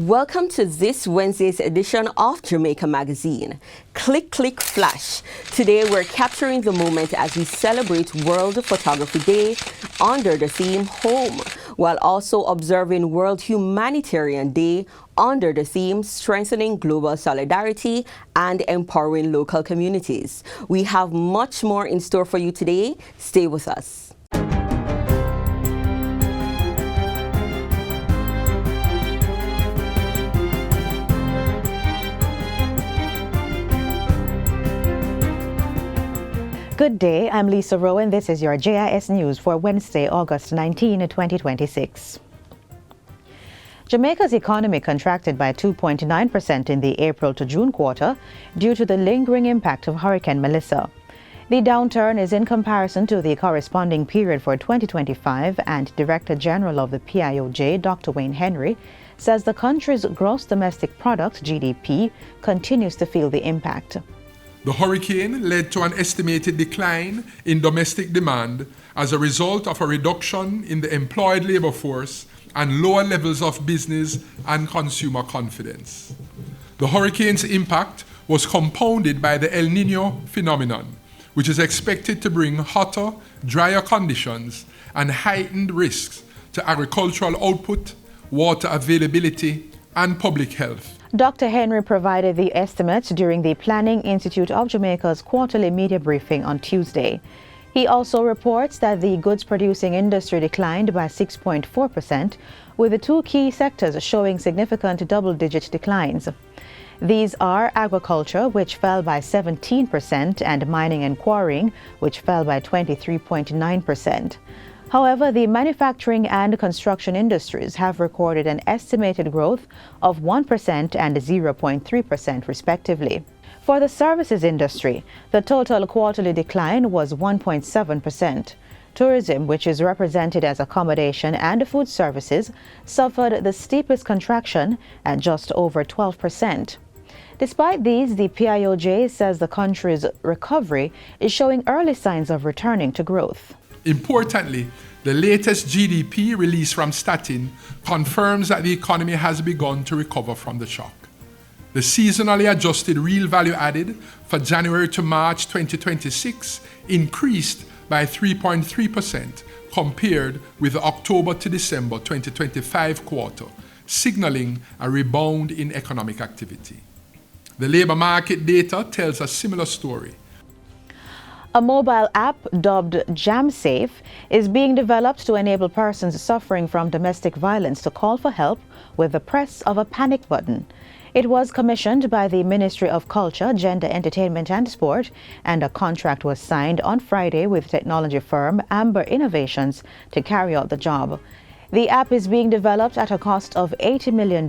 Welcome to this Wednesday's edition of Jamaica Magazine. Click, click, flash. Today we're capturing the moment as we celebrate World Photography Day under the theme Home, while also observing World Humanitarian Day under the theme Strengthening Global Solidarity and Empowering Local Communities. We have much more in store for you today. Stay with us. Good day, I'm Lisa Rowe and this is your JIS News for Wednesday, August 19, 2026. Jamaica's economy contracted by 2.9% in the April to June quarter due to the lingering impact of Hurricane Melissa. The downturn is in comparison to the corresponding period for 2025, and Director General of the PIOJ, Dr. Wayne Henry, says the country's gross domestic product, GDP, continues to feel the impact. The hurricane led to an estimated decline in domestic demand as a result of a reduction in the employed labor force and lower levels of business and consumer confidence. The hurricane's impact was compounded by the El Niño phenomenon, which is expected to bring hotter, drier conditions and heightened risks to agricultural output, water availability, and public health. Dr. Henry provided the estimates during the Planning Institute of Jamaica's quarterly media briefing on Tuesday. He also reports that the goods-producing industry declined by 6.4%, with the two key sectors showing significant double-digit declines. These are agriculture, which fell by 17%, and mining and quarrying, which fell by 23.9%. However, the manufacturing and construction industries have recorded an estimated growth of 1% and 0.3% respectively. For the services industry, the total quarterly decline was 1.7%. Tourism, which is represented as accommodation and food services, suffered the steepest contraction at just over 12%. Despite these, the PIOJ says the country's recovery is showing early signs of returning to growth. Importantly, the latest GDP release from Statin confirms that the economy has begun to recover from the shock. The seasonally adjusted real value added for January to March 2026 increased by 3.3% compared with the October to December 2025 quarter, signaling a rebound in economic activity. The labor market data tells a similar story. A mobile app dubbed Jamsafe is being developed to enable persons suffering from domestic violence to call for help with the press of a panic button. It was commissioned by the Ministry of Culture, Gender, Entertainment and Sport, and a contract was signed on Friday with technology firm Amber Innovations to carry out the job. The app is being developed at a cost of $80 million,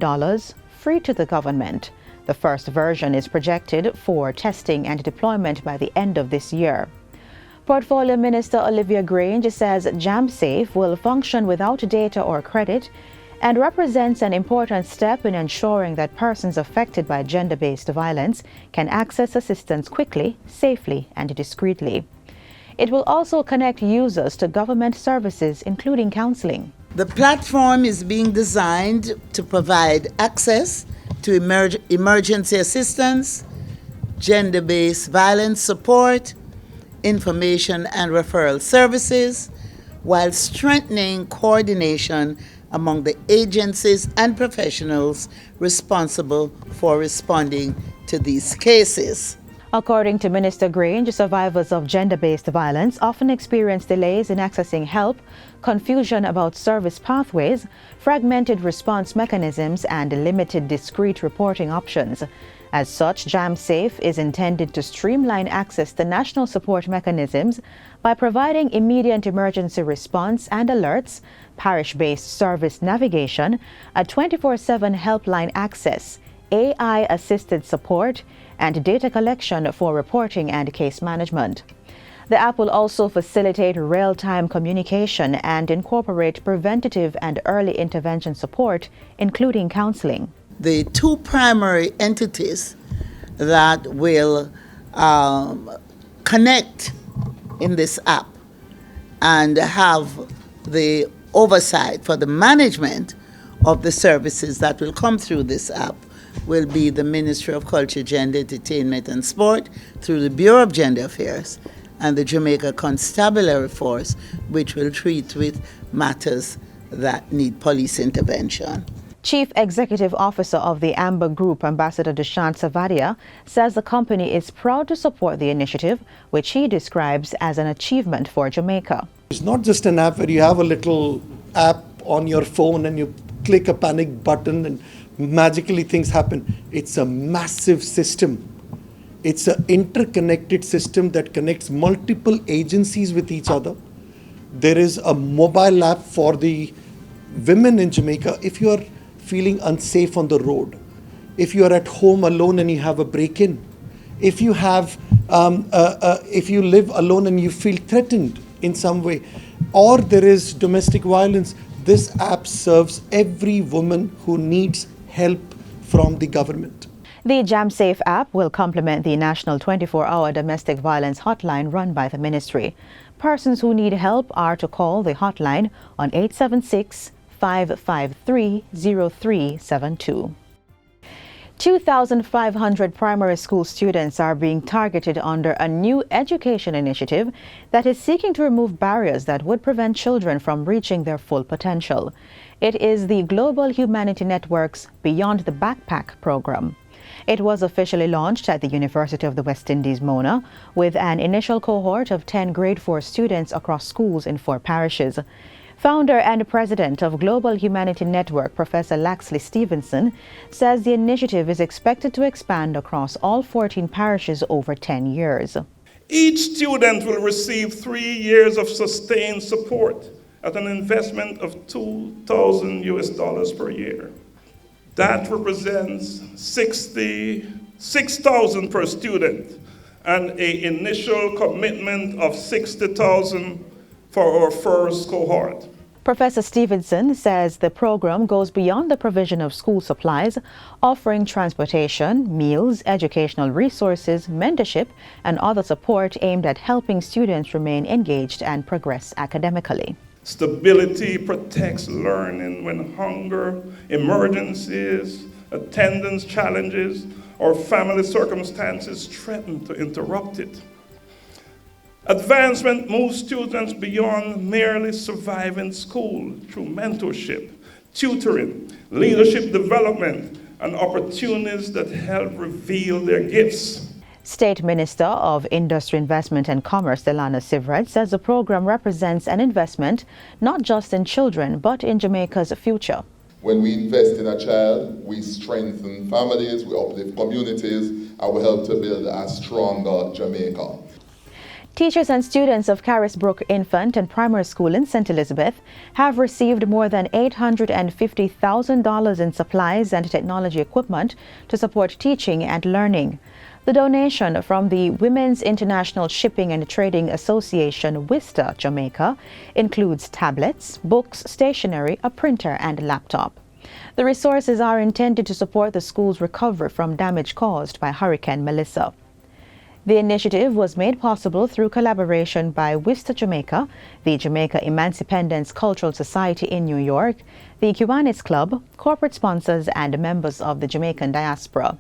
free to the government. The first version is projected for testing and deployment by the end of this year. Portfolio Minister Olivia Grange says Jamsafe will function without data or credit and represents an important step in ensuring that persons affected by gender-based violence can access assistance quickly, safely, and discreetly. It will also connect users to government services, including counseling. The platform is being designed to provide access to emergency assistance, gender-based violence support, information and referral services, while strengthening coordination among the agencies and professionals responsible for responding to these cases. According to Minister Grange, survivors of gender-based violence often experience delays in accessing help, confusion about service pathways, fragmented response mechanisms, and limited discrete reporting options. As such, Jamsafe is intended to streamline access to national support mechanisms by providing immediate emergency response and alerts, parish-based service navigation, a 24/7 helpline access, AI-assisted support, and data collection for reporting and case management. The app will also facilitate real-time communication and incorporate preventative and early intervention support, including counseling. The two primary entities that will connect in this app and have the oversight for the management of the services that will come through this app will be the Ministry of Culture, Gender, Entertainment and Sport through the Bureau of Gender Affairs and the Jamaica Constabulary Force, which will treat with matters that need police intervention. Chief Executive Officer of the Amber Group, Ambassador Dushyant Savadia, says the company is proud to support the initiative, which he describes as an achievement for Jamaica. It's not just an app where you have a little app on your phone and you click a panic button and magically things happen. It's a massive system. It's an interconnected system that connects multiple agencies with each other. There is a mobile app for the women in Jamaica if you are feeling unsafe on the road, if you are at home alone and you have a break-in, if you have, if you live alone and you feel threatened in some way, or there is domestic violence. This app serves every woman who needs help from the government. The Jamsafe app will complement the national 24-hour domestic violence hotline run by the ministry. Persons who need help are to call the hotline on 876-553-0372. 2,500 primary school students are being targeted under a new education initiative that is seeking to remove barriers that would prevent children from reaching their full potential. It is the Global Humanity Network's Beyond the Backpack program. It was officially launched at the University of the West Indies, Mona, with an initial cohort of 10 grade 4 students across schools in 4 parishes. Founder and president of Global Humanity Network, Professor Laxley Stevenson, says the initiative is expected to expand across all 14 parishes over 10 years. Each student will receive 3 years of sustained support at an investment of $2,000 per year. That represents $66,000 per student and an initial commitment of $60,000 for our first cohort. Professor Stevenson says the program goes beyond the provision of school supplies, offering transportation, meals, educational resources, mentorship, and other support aimed at helping students remain engaged and progress academically. Stability protects learning when hunger, emergencies, attendance challenges, or family circumstances threaten to interrupt it. Advancement moves students beyond merely surviving school through mentorship, tutoring, leadership development, and opportunities that help reveal their gifts. State Minister of Industry, Investment and Commerce, Delana Sivraj, says the program represents an investment not just in children, but in Jamaica's future. When we invest in a child, we strengthen families, we uplift communities, and we help to build a stronger Jamaica. Teachers and students of Carisbrook Infant and Primary School in St. Elizabeth have received more than $850,000 in supplies and technology equipment to support teaching and learning. The donation from the Women's International Shipping and Trading Association, WISTA Jamaica, includes tablets, books, stationery, a printer and laptop. The resources are intended to support the school's recovery from damage caused by Hurricane Melissa. The initiative was made possible through collaboration by WISTA Jamaica, the Jamaica Emancipendence Cultural Society in New York, the Kiwanis Club, corporate sponsors and members of the Jamaican diaspora.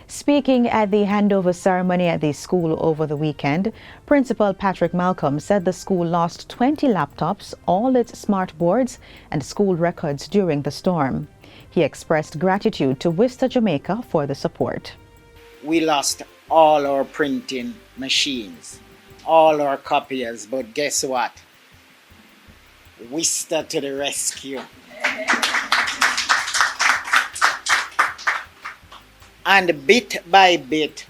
Speaking at the handover ceremony at the school over the weekend, Principal Patrick Malcolm said the school lost 20 laptops, all its smart boards and school records during the storm. He expressed gratitude to WISTA Jamaica for the support. We lost all our printing machines, all our copiers, but guess what? WISTA to the rescue. And bit by bit,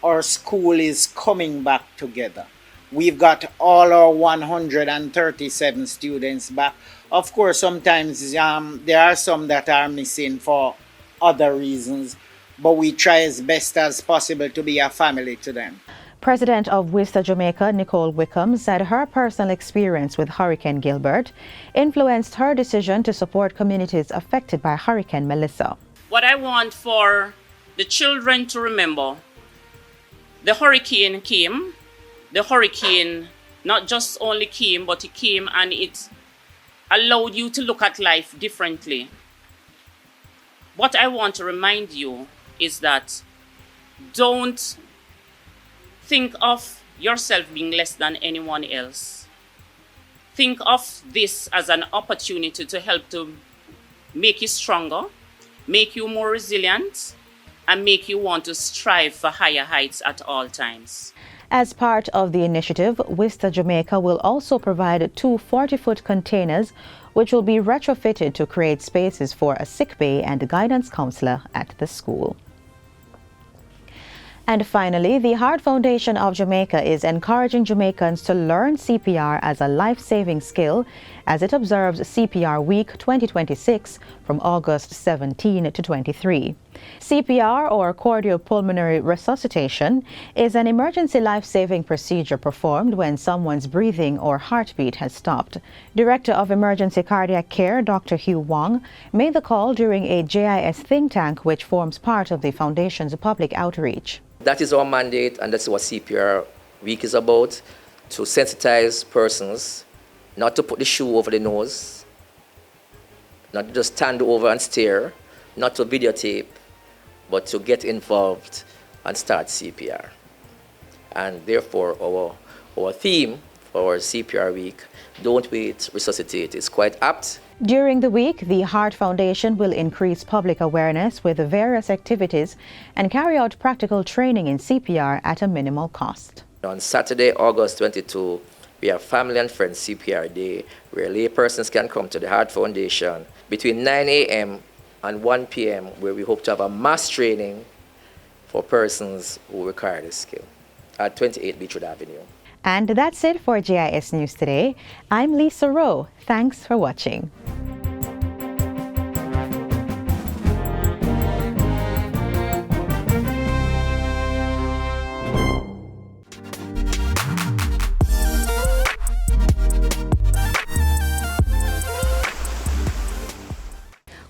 our school is coming back together. We've got all our 137 students back. Of course, sometimes there are some that are missing for other reasons, but we try as best as possible to be a family to them. President of WISTA Jamaica, Nicole Wickham, said her personal experience with Hurricane Gilbert influenced her decision to support communities affected by Hurricane Melissa. What I want for the children to remember, the hurricane came. The hurricane not just only came, but it came and it allowed you to look at life differently. what I want to remind you is that don't think of yourself being less than anyone else. Think of this as an opportunity to help to make you stronger, make you more resilient, and make you want to strive for higher heights at all times. As part of the initiative, WISTA Jamaica will also provide 2 40-foot containers which will be retrofitted to create spaces for a sick bay and a guidance counselor at the school. And finally, the Heart Foundation of Jamaica is encouraging Jamaicans to learn CPR as a life-saving skill as it observes CPR Week 2026 from August 17 to 23. CPR, or cardiopulmonary resuscitation, is an emergency life-saving procedure performed when someone's breathing or heartbeat has stopped. Director of Emergency Cardiac Care, Dr. Hugh Wong, made the call during a JIS think tank which forms part of the Foundation's public outreach. That is our mandate, and that's what CPR Week is about, to sensitize persons, not to put the shoe over the nose, not to just stand over and stare, not to videotape, but to get involved and start CPR. And therefore, our theme for our CPR Week, Don't Wait, Resuscitate, is quite apt. During the week, the Heart Foundation will increase public awareness with various activities and carry out practical training in CPR at a minimal cost. On Saturday, August 22, we have Family and Friends CPR Day, where laypersons can come to the Heart Foundation between 9 a.m. and 1 p.m., where we hope to have a mass training for persons who require this skill at 28 Beechwood Avenue. And that's it for JIS News Today. I'm Lisa Rowe. Thanks for watching.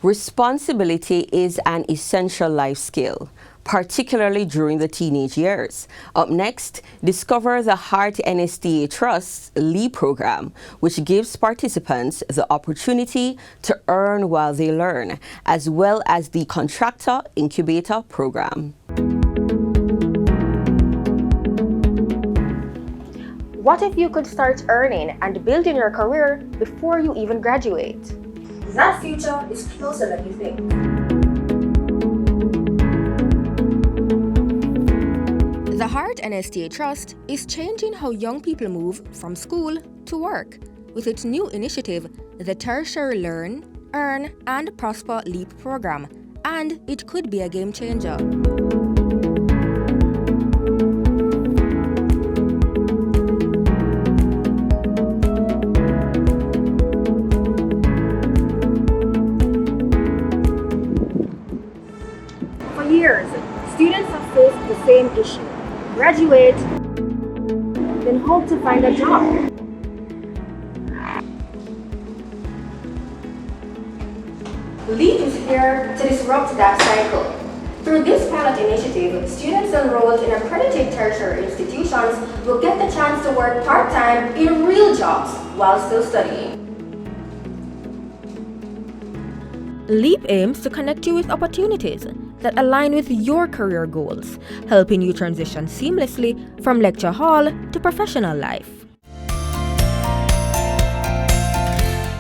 Responsibility is an essential life skill, particularly during the teenage years. Up next, discover the Heart NSTA Trust's LEAP program, which gives participants the opportunity to earn while they learn, as well as the Contractor Incubator program. What if you could start earning and building your career before you even graduate? That future is closer than you think. The Heart NSTA Trust is changing how young people move from school to work with its new initiative, the Tertiary Learn, Earn and Prosper LEAP program, and it could be a game changer. For years, students have faced the same issue. Graduate, then hope to find a job. LEAP is here to disrupt that cycle. Through this pilot initiative, students enrolled in accredited tertiary institutions will get the chance to work part-time in real jobs while still studying. LEAP aims to connect you with opportunities that align with your career goals, helping you transition seamlessly from lecture hall to professional life.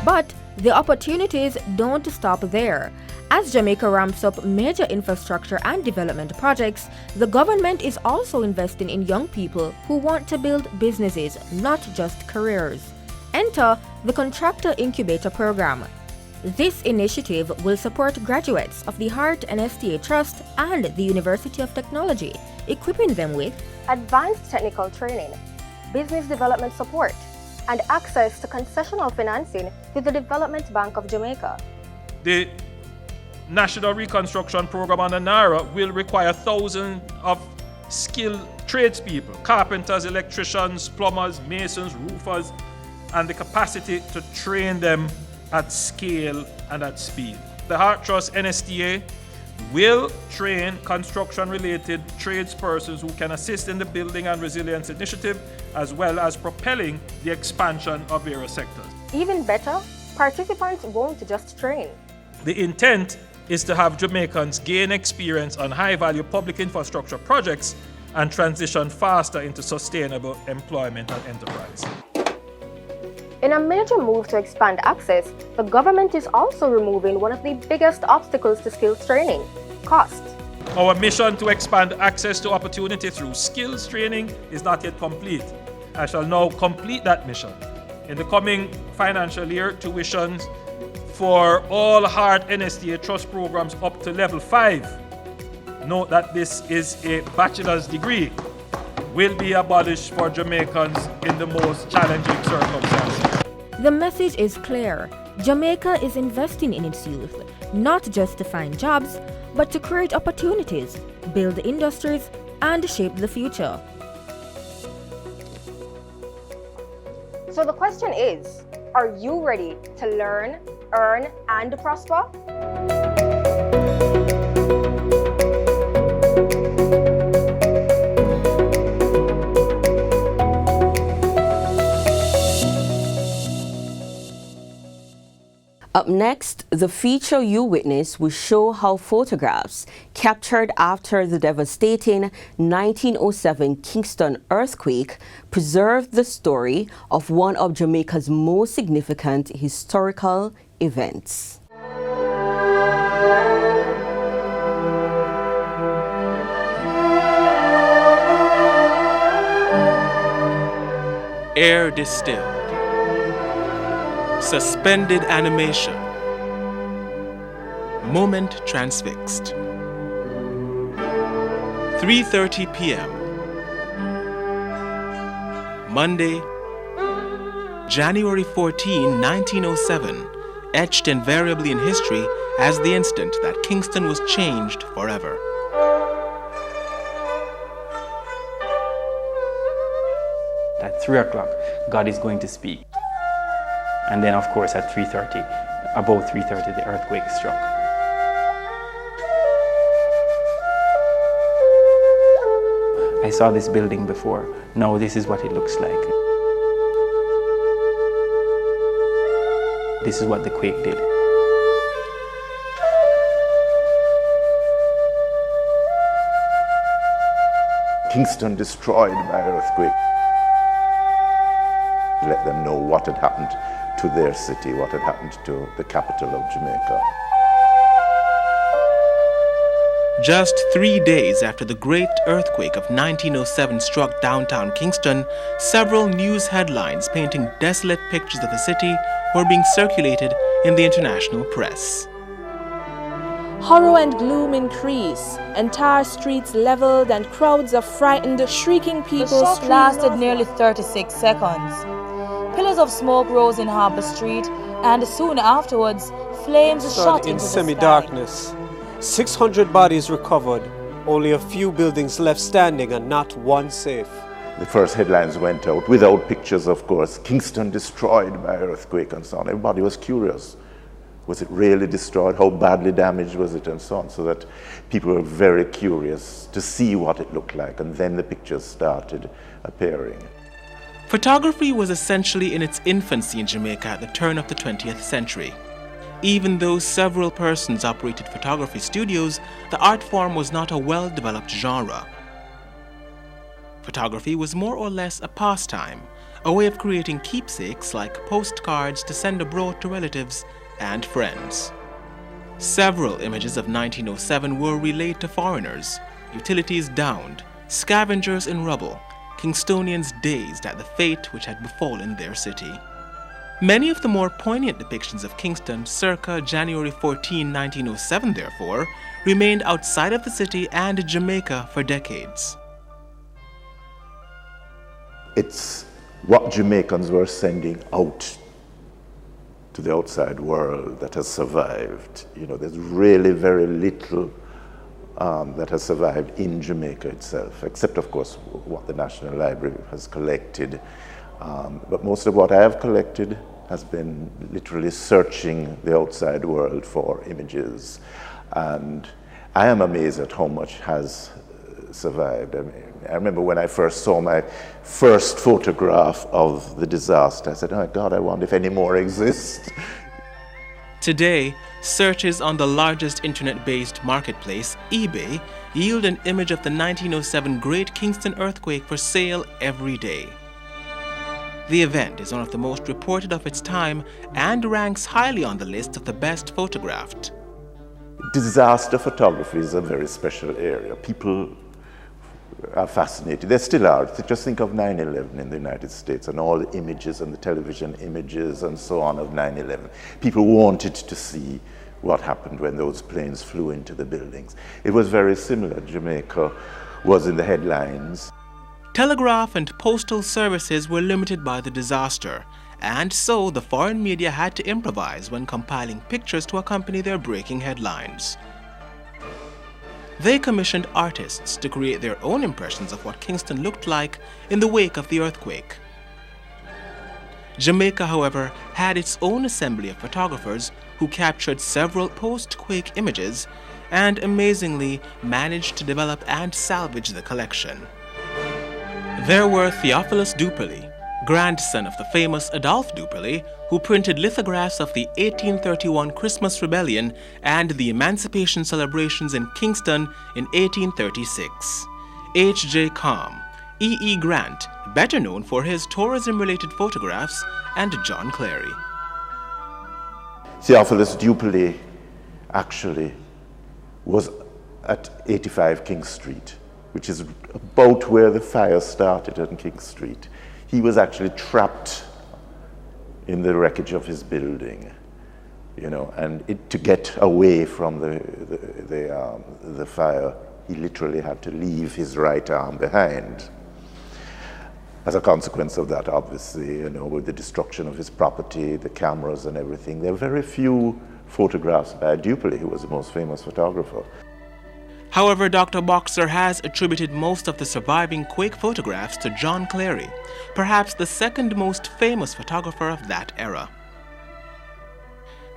But the opportunities don't stop there. As Jamaica ramps up major infrastructure and development projects, the government is also investing in young people who want to build businesses, not just careers. Enter the Contractor Incubator program. This initiative will support graduates of the Heart NSTA Trust and the University of Technology, equipping them with advanced technical training, business development support, and access to concessional financing through the Development Bank of Jamaica. The National Reconstruction Program on the NARA will require thousands of skilled tradespeople, carpenters, electricians, plumbers, masons, roofers, and the capacity to train them at scale and at speed. The Heart Trust NSTA will train construction-related tradespersons who can assist in the Building and Resilience Initiative, as well as propelling the expansion of various sectors. Even better, participants won't just train. The intent is to have Jamaicans gain experience on high-value public infrastructure projects and transition faster into sustainable employment and enterprise. In a major move to expand access, the government is also removing one of the biggest obstacles to skills training: cost. Our mission to expand access to opportunity through skills training is not yet complete. I shall now complete that mission. In the coming financial year, tuitions for all hard NSTA trust programs up to level 5, note that this is a bachelor's degree, will be abolished for Jamaicans in the most challenging circumstances. The message is clear. Jamaica is investing in its youth, not just to find jobs, but to create opportunities, build industries, and shape the future. So the question is, are you ready to learn, earn, and prosper? Up next, the feature you witness will show how photographs captured after the devastating 1907 Kingston earthquake preserved the story of one of Jamaica's most significant historical events. Air distilled. Suspended animation. Moment transfixed. 3:30 p.m. Monday, January 14, 1907, etched invariably in history as the instant that Kingston was changed forever. At 3 o'clock, God is going to speak. And then, of course, at 3:30, about 3:30, the earthquake struck. I saw this building before. Now this is what it looks like. This is what the quake did. Kingston destroyed by earthquake. Let them know what had happened to their city, what had happened to the capital of Jamaica. Just 3 days after the great earthquake of 1907 struck downtown Kingston, several news headlines painting desolate pictures of the city were being circulated in the international press. Horror and gloom increase. Entire streets leveled and crowds of frightened, shrieking people. The shock lasted nearly 36 seconds. Pillars of smoke rose in Harbour Street, and soon afterwards, flames shot into the sky. In semi-darkness, 600 bodies recovered, only a few buildings left standing and not one safe. The first headlines went out without pictures, of course. Kingston destroyed by earthquake and so on. Everybody was curious. Was it really destroyed? How badly damaged was it? And so on. So that people were very curious to see what it looked like. And then the pictures started appearing. Photography was essentially in its infancy in Jamaica at the turn of the 20th century. Even though several persons operated photography studios, the art form was not a well-developed genre. Photography was more or less a pastime, a way of creating keepsakes like postcards to send abroad to relatives and friends. Several images of 1907 were relayed to foreigners, utilities downed, scavengers in rubble, Kingstonians dazed at the fate which had befallen their city. Many of the more poignant depictions of Kingston circa January 14, 1907, therefore, remained outside of the city and Jamaica for decades. It's what Jamaicans were sending out to the outside world that has survived. You know, there's really very little that has survived in Jamaica itself, except, of course, what the National Library has collected. But most of what I have collected has been literally searching the outside world for images. And I am amazed at how much has survived. I remember when I first saw my first photograph of the disaster, I said, oh my God, I wonder if any more exist. Today, searches on the largest internet-based marketplace, eBay, yield an image of the 1907 Great Kingston earthquake for sale every day. The event is one of the most reported of its time and ranks highly on the list of the best photographed. Disaster photography is a very special area. People are fascinated. They still are. Just think of 9/11 in the United States and all the images and the television images and so on of 9/11. People wanted to see what happened when those planes flew into the buildings. It was very similar. Jamaica was in the headlines. Telegraph and postal services were limited by the disaster, and so the foreign media had to improvise when compiling pictures to accompany their breaking headlines. They commissioned artists to create their own impressions of what Kingston looked like in the wake of the earthquake. Jamaica, however, had its own assembly of photographers who captured several post-quake images and amazingly managed to develop and salvage the collection. There were Theophilus Duperley, grandson of the famous Adolphe Duperley, who printed lithographs of the 1831 Christmas Rebellion and the Emancipation celebrations in Kingston in 1836. H.J. Calm, E.E. Grant, better known for his tourism-related photographs, and John Clary. Theophilus Duperley actually was at 85 King Street, which is about where the fire started on King Street. He was actually trapped in the wreckage of his building, and to get away from the fire, he literally had to leave his right arm behind. As a consequence of that, obviously, with the destruction of his property, the cameras and everything, there are very few photographs by Duperley, who was the most famous photographer. However, Dr. Boxer has attributed most of the surviving quake photographs to John Clary, perhaps the second most famous photographer of that era.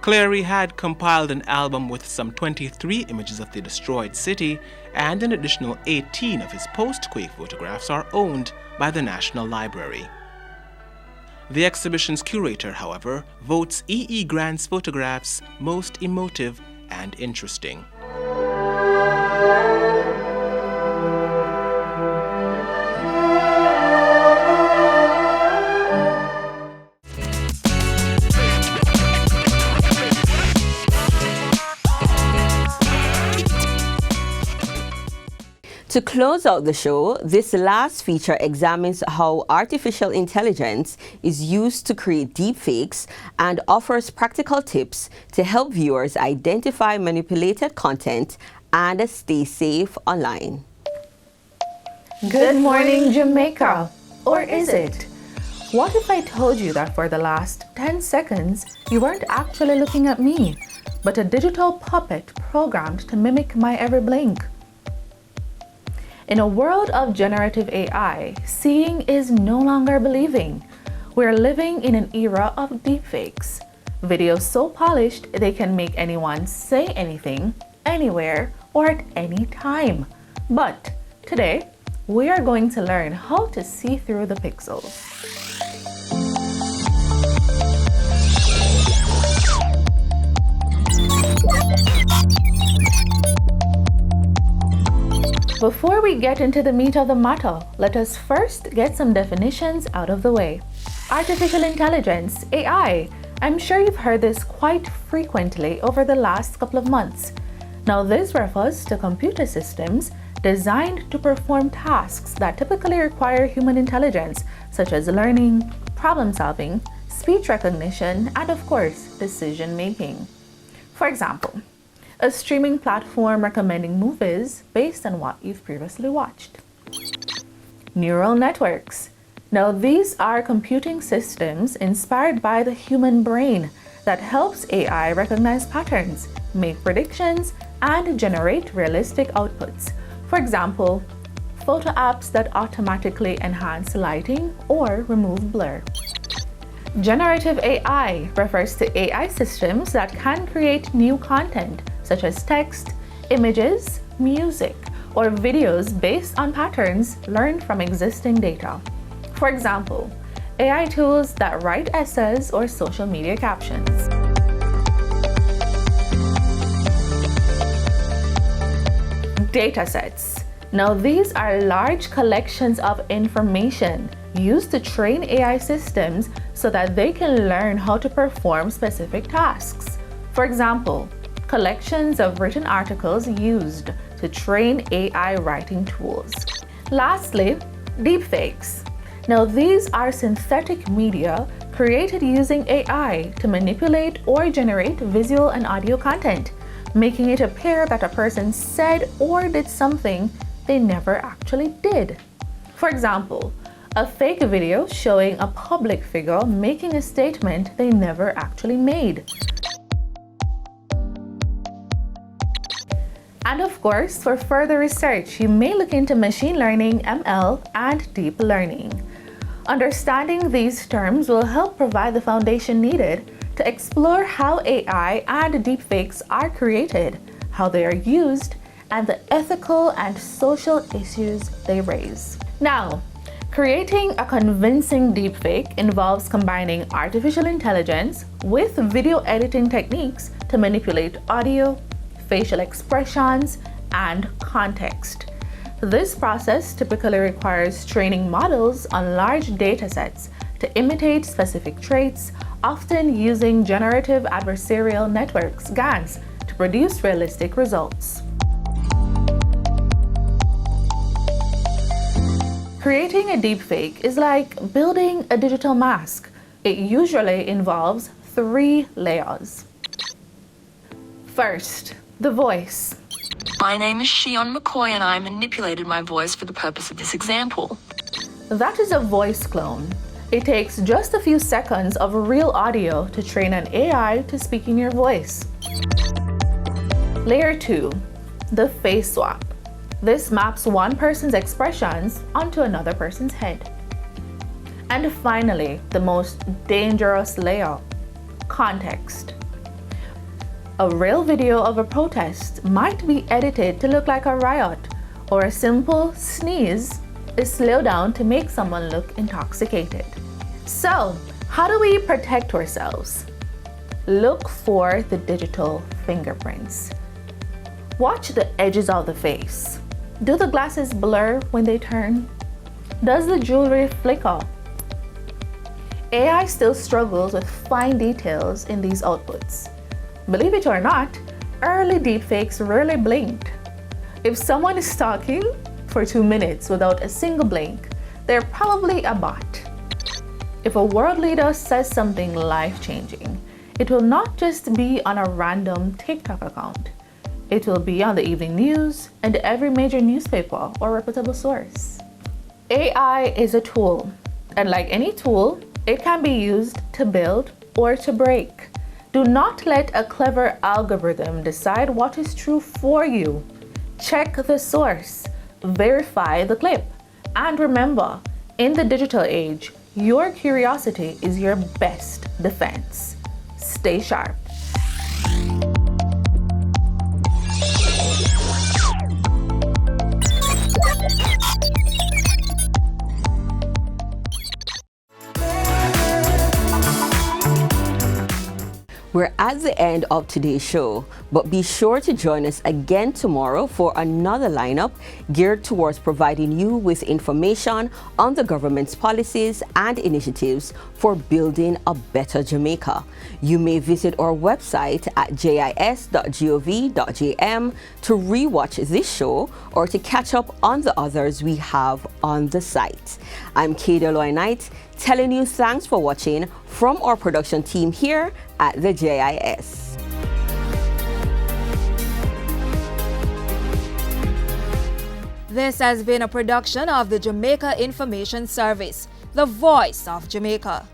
Clary had compiled an album with some 23 images of the destroyed city, and an additional 18 of his post-quake photographs are owned by the National Library. The exhibition's curator, however, votes E.E. Grant's photographs most emotive and interesting. To close out the show, this last feature examines how artificial intelligence is used to create deepfakes and offers practical tips to help viewers identify manipulated content and stay safe online. Good morning, Jamaica. Or is it? What if I told you that for the last 10 seconds, you weren't actually looking at me, but a digital puppet programmed to mimic my every blink? In a world of generative AI, seeing is no longer believing. We're living in an era of deepfakes. Videos so polished they can make anyone say anything, anywhere, or at any time. But today, we are going to learn how to see through the pixels. Before we get into the meat of the matter, let us first get some definitions out of the way. Artificial intelligence, AI. I'm sure you've heard this quite frequently over the last couple of months. Now, this refers to computer systems designed to perform tasks that typically require human intelligence, such as learning, problem solving, speech recognition, and of course, decision making. For example, a streaming platform recommending movies based on what you've previously watched. Neural networks. Now, these are computing systems inspired by the human brain that helps AI recognize patterns, make predictions, and generate realistic outputs. For example, photo apps that automatically enhance lighting or remove blur. Generative AI refers to AI systems that can create new content, such as text, images, music, or videos based on patterns learned from existing data. For example, AI tools that write essays or social media captions. Datasets. Now, these are large collections of information used to train AI systems so that they can learn how to perform specific tasks. For example, collections of written articles used to train AI writing tools. Lastly, deepfakes. Now, these are synthetic media created using AI to manipulate or generate visual and audio content, making it appear that a person said or did something they never actually did. For example, a fake video showing a public figure making a statement they never actually made. And of course, for further research, you may look into machine learning, ML, and deep learning. Understanding these terms will help provide the foundation needed to explore how AI and deepfakes are created, how they are used, and the ethical and social issues they raise. Now, creating a convincing deepfake involves combining artificial intelligence with video editing techniques to manipulate audio, facial expressions, and context. This process typically requires training models on large datasets to imitate specific traits, often using generative adversarial networks, GANs, to produce realistic results. Creating a deepfake is like building a digital mask. It usually involves 3 layers. First, the voice. My name is Shion McCoy and I manipulated my voice for the purpose of this example. That is a voice clone. It takes just a few seconds of real audio to train an AI to speak in your voice. Layer 2, the face swap. This maps one person's expressions onto another person's head. And finally, the most dangerous layer, context. A real video of a protest might be edited to look like a riot, or a simple sneeze is slowed down to make someone look intoxicated. So, how do we protect ourselves? Look for the digital fingerprints. Watch the edges of the face. Do the glasses blur when they turn? Does the jewelry flicker? AI still struggles with fine details in these outputs. Believe it or not, early deepfakes rarely blinked. If someone is talking for 2 minutes without a single blink, they're probably a bot. If a world leader says something life-changing, it will not just be on a random TikTok account. It will be on the evening news and every major newspaper or reputable source. AI is a tool, and like any tool, it can be used to build or to break. Do not let a clever algorithm decide what is true for you. Check the source, verify the clip, and remember, in the digital age, your curiosity is your best defense. Stay sharp. We're at the end of today's show, but be sure to join us again tomorrow for another lineup geared towards providing you with information on the government's policies and initiatives for building a better Jamaica. You may visit our website at jis.gov.jm to rewatch this show or to catch up on the others we have on the site. I'm Kay Knight, telling you thanks for watching from our production team here at the JIS. This has been a production of the Jamaica Information Service, the voice of Jamaica.